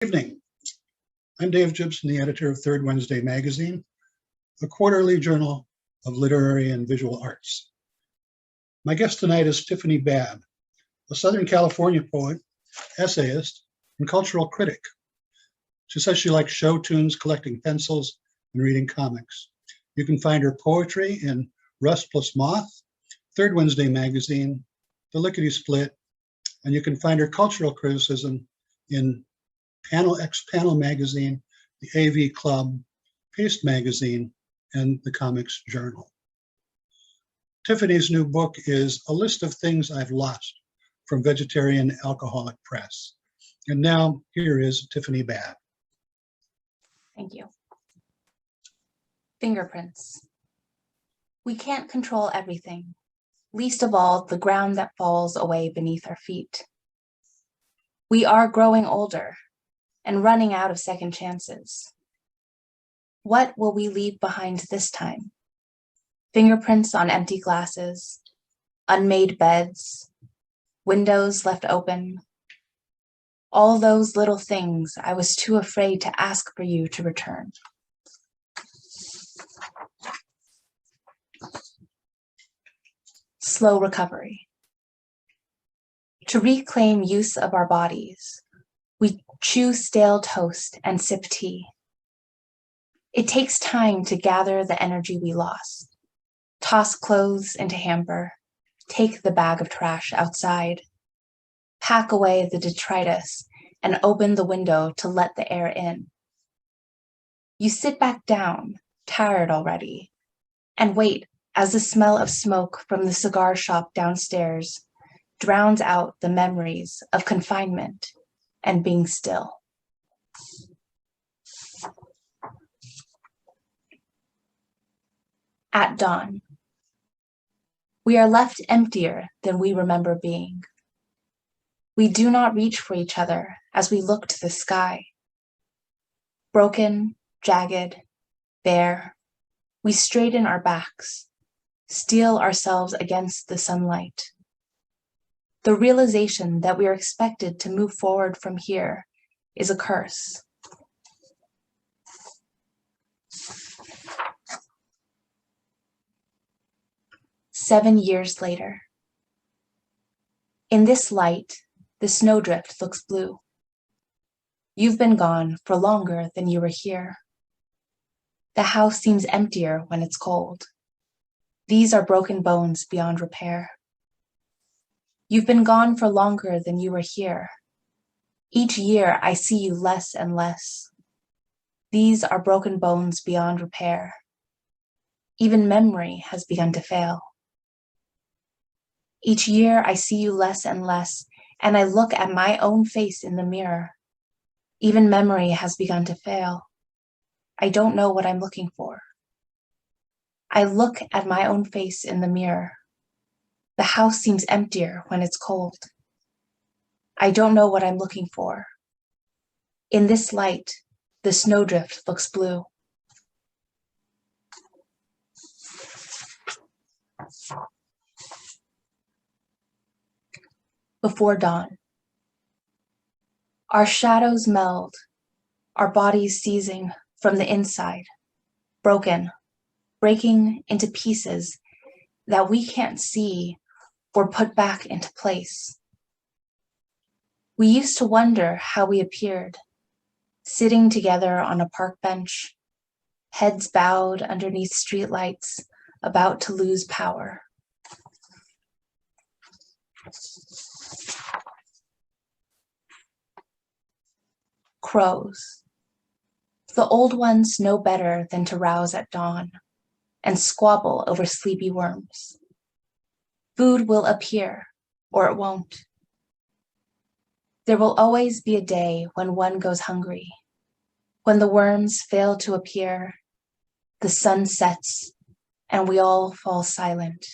Evening. I'm Dave Gibson, the editor of Third Wednesday Magazine, a quarterly journal of literary and visual arts. My guest tonight is Tiffany Babb, a Southern California poet, essayist, and cultural critic. She says she likes show tunes, collecting pencils, and reading comics. You can find her poetry in Rust plus Moth, Third Wednesday Magazine, The Lickety Split, and you can find her cultural criticism in Panel X Panel Magazine, the AV Club, Paste Magazine, and the Comics Journal. Tiffany's new book is A List of Things I've Lost from Vegetarian Alcoholic Press. And now here is Tiffany Babb. Thank you. Fingerprints. We can't control everything, least of all the ground that falls away beneath our feet. We are growing older and running out of second chances. What will we leave behind this time? Fingerprints on empty glasses, unmade beds, windows left open. All those little things I was too afraid to ask for you to return. Slow recovery. To reclaim use of our bodies, we chew stale toast and sip tea. It takes time to gather the energy we lost. Toss clothes into hamper, take the bag of trash outside, pack away the detritus, and open the window to let the air in. You sit back down, tired already, and wait as the smell of smoke from the cigar shop downstairs drowns out the memories of confinement and being still. At dawn, we are left emptier than we remember being. We do not reach for each other as we look to the sky. Broken, jagged, bare, we straighten our backs, steel ourselves against the sunlight. The realization that we are expected to move forward from here is a curse. Seven years later. In this light, the snowdrift looks blue. You've been gone for longer than you were here. The house seems emptier when it's cold. These are broken bones beyond repair. You've been gone for longer than you were here. Each year I see you less and less. These are broken bones beyond repair. Even memory has begun to fail. Each year I see you less and less, and I look at my own face in the mirror. Even memory has begun to fail. I don't know what I'm looking for. I look at my own face in the mirror. The house seems emptier when it's cold. I don't know what I'm looking for. In this light, the snowdrift looks blue. Before dawn. Our shadows meld, our bodies seizing from the inside, broken, breaking into pieces that we can't see or put back into place. We used to wonder how we appeared, sitting together on a park bench, heads bowed underneath streetlights, about to lose power. Crows. The old ones know better than to rouse at dawn and squabble over sleepy worms. Food will appear, or it won't. There will always be a day when one goes hungry, when the worms fail to appear, the sun sets, and we all fall silent.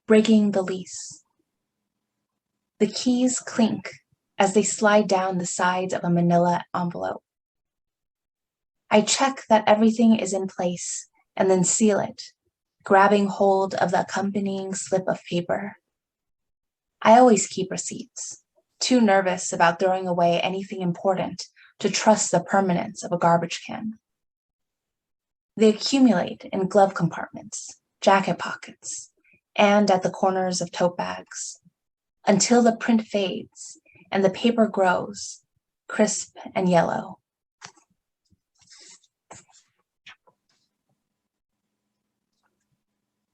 Breaking the lease. The keys clink as they slide down the sides of a manila envelope. I check that everything is in place and then seal it, grabbing hold of the accompanying slip of paper I always keep receipts, too nervous about throwing away anything important to trust the permanence of a garbage can. They accumulate in glove compartments, jacket pockets, and at the corners of tote bags, until the print fades and the paper grows, crisp and yellow.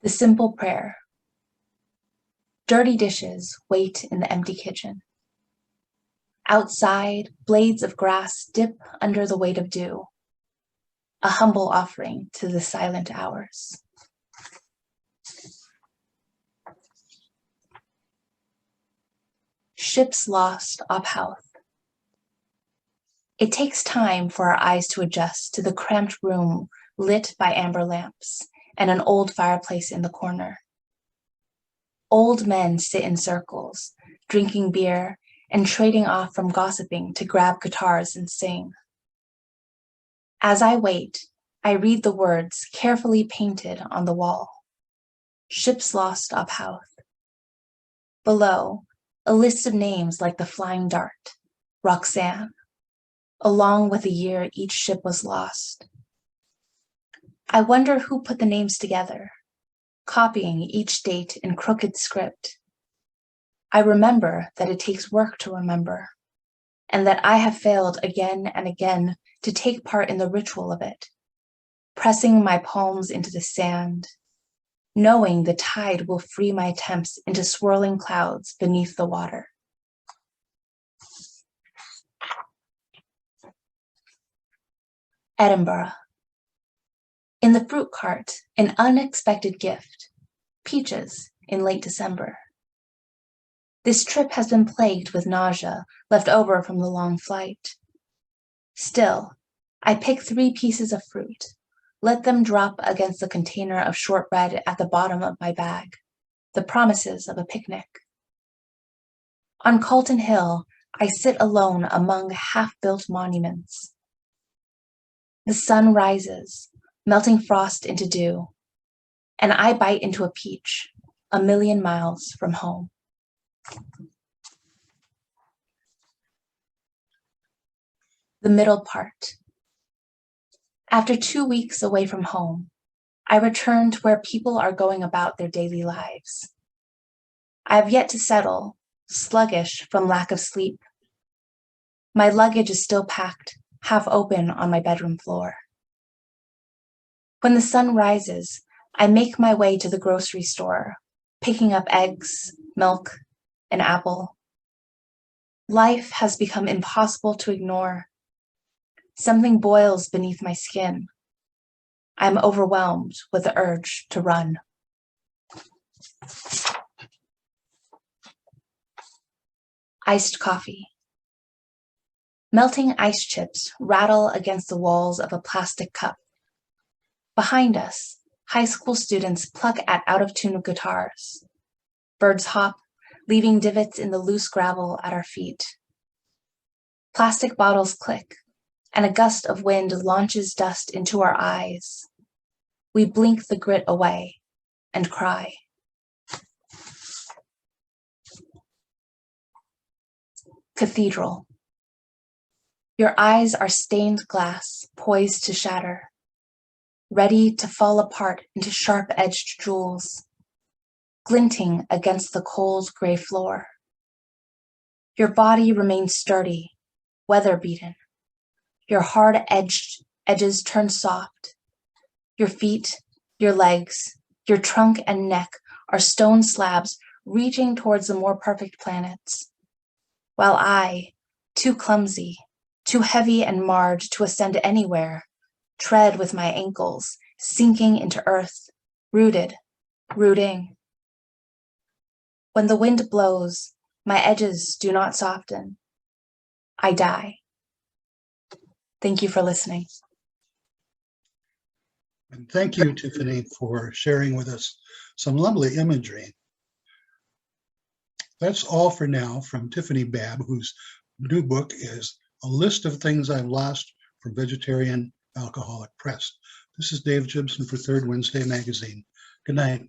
The simple prayer. Dirty dishes wait in the empty kitchen. Outside, blades of grass dip under the weight of dew, a humble offering to the silent hours. Ships lost Ophouth. It takes time for our eyes to adjust to the cramped room lit by amber lamps and an old fireplace in the corner. Old men sit in circles, drinking beer and trading off from gossiping to grab guitars and sing. As I wait, I read the words carefully painted on the wall. Ships lost Ophouth. Below, a list of names like the Flying Dart, Roxanne, along with the year each ship was lost. I wonder who put the names together, copying each date in crooked script. I remember that it takes work to remember, and that I have failed again and again to take part in the ritual of it, pressing my palms into the sand, knowing the tide will free my attempts into swirling clouds beneath the water. Edinburgh. In the fruit cart, an unexpected gift, peaches in late December. This trip has been plagued with nausea left over from the long flight. Still, I pick 3 pieces of fruit, let them drop against the container of shortbread at the bottom of my bag, the promises of a picnic. On Calton Hill, I sit alone among half-built monuments. The sun rises, melting frost into dew, and I bite into a peach, a million miles from home. The middle part. After 2 weeks away from home, I return to where people are going about their daily lives. I have yet to settle, sluggish from lack of sleep. My luggage is still packed, half open on my bedroom floor. When the sun rises, I make my way to the grocery store, picking up eggs, milk, an apple. Life has become impossible to ignore. Something boils beneath my skin. I am overwhelmed with the urge to run. Iced coffee. Melting ice chips rattle against the walls of a plastic cup. Behind us, high school students pluck at out-of-tune guitars. Birds hop, leaving divots in the loose gravel at our feet. Plastic bottles click, and a gust of wind launches dust into our eyes. We blink the grit away and cry. Cathedral. Your eyes are stained glass, poised to shatter, ready to fall apart into sharp-edged jewels, glinting against the cold gray floor. Your body remains sturdy, weather-beaten. Your hard-edged edges turn soft. Your feet, your legs, your trunk and neck are stone slabs reaching towards the more perfect planets. While I, too clumsy, too heavy and marred to ascend anywhere, tread with my ankles, sinking into earth, rooted, rooting. When the wind blows, my edges do not soften. I die. Thank you for listening. And thank you, Tiffany, for sharing with us some lovely imagery. That's all for now from Tiffany Babb, whose new book is A List of Things I've Lost from Vegetarian Alcoholic Press. This is Dave Gibson for Third Wednesday Magazine. Good night.